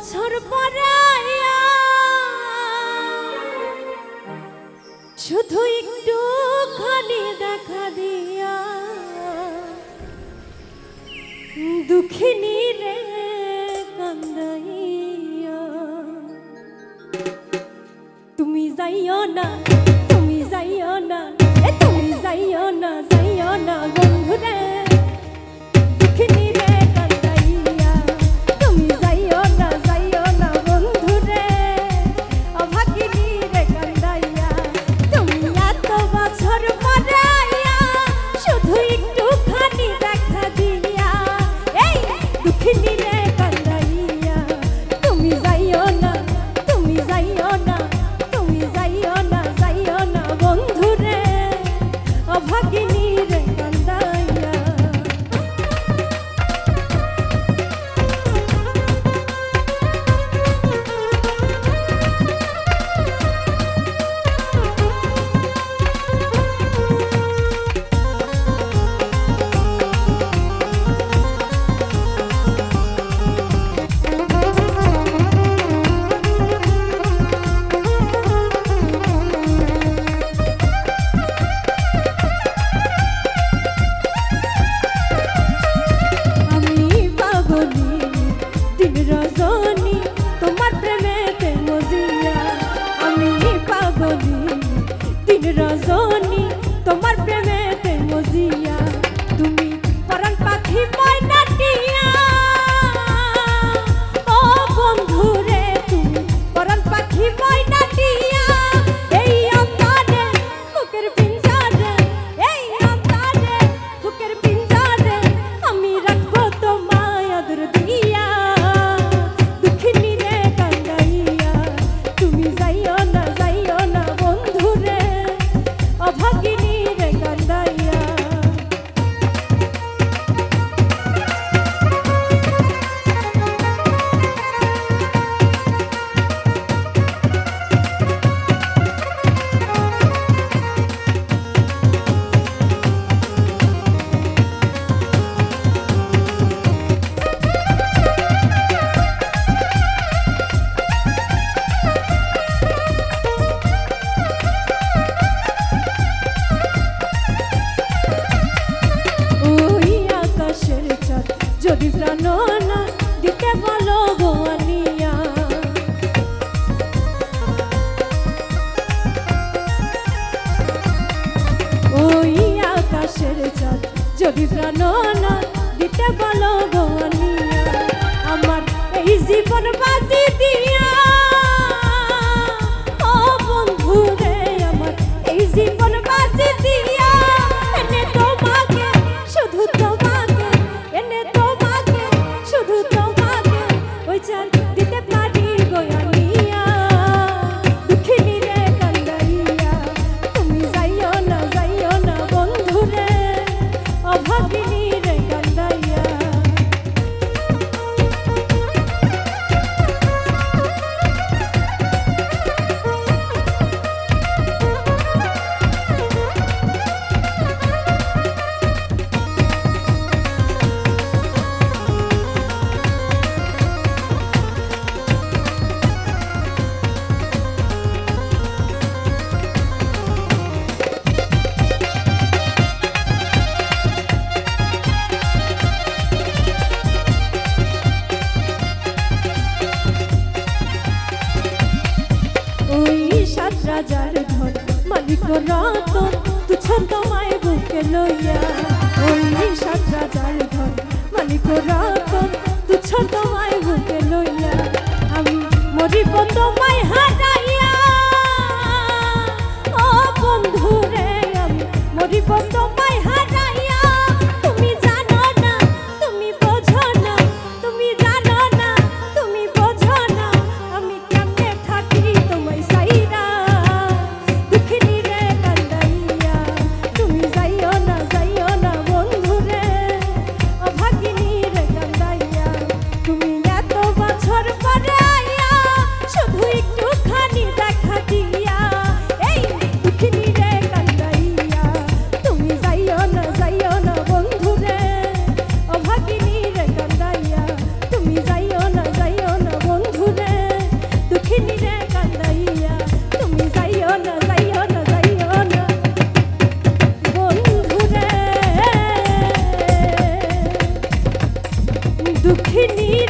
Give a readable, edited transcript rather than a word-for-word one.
বছর পরাইয়া শুধু একটু খানি দেখা দিয়া দুঃখিনী রে কান্দাইয়া তুমি যাইও না তুমি যাইও না তুমি যাইও না বন্ধু রে দুঃখিনী রে কান্দাইয়া তুমি যাইও না বন্ধু রে অভাগিনী রে কান্দাইয়া তুমি এত বছর পরাইয়া শুধু একটু খানি দেখা দিয়া এই দুঃখিনী রে কান্দাইয়া তুমি যাইও না বন্ধু রে অভাগিনী রে কান্দাইয়া রজনী তোমার প্রেমেতে মজিয়া তুমি পরাণ পাখি ময়নাটিয়া ও বন্ধু রে তুমি পরাণ পাখি ময়নাটিয়া এই আমারে বুকের পিঞ্জারে বুকের পিঞ্জারে আমি রাখবো তোমায় আদর দিয়া দুঃখিনী রে কান্দাইয়া তুমি যাইও না বন্ধু রে অভাগিনী রে কান্দাইয়া যদি প্রাণ না দিতে বলো গোয়ানিয়া ওই আকাশের চাঁদ যদি প্রাণ না দিতে বলো গোয়ানিয়া আমার এই জীবন বাজি দিয়া ও বন্ধু রে আমার এই জীবন বাজি দিয়া এনে তোমাকে শুধু তোমাকে শুধু তোমাকে ওই চাল দিতে পারি গোয়ানিয়া দুঃখিনী রে কান্দাইয়া তুমি যাইও না বন্ধু রে অভাগিনী রে কান্দাইয়া রাজার ধন মালিক রতন তুচ্ছ তোমায় বুকে লইয়া ওই সাত রাজার ধন মালিক রতন তুচ্ছ তোমায় বুকে লইয়া আমি মরিব তোমায় হারাইয়া ও বন্ধু রে আমি মরিব তোমায় হারাইয়া তুমি জানো না তুমি বোঝো না তুমি জানো না তুমি বোঝো না আমি কেমনে থাকি তোমায় সাইরা দুঃখিনী রে কান্দাইয়া তুমি যাইও না বন্ধু রে অভাগিনী রে কান্দাইয়া তুমি এত বছর পরাইয়া শুধু একটু খানি দেখিনি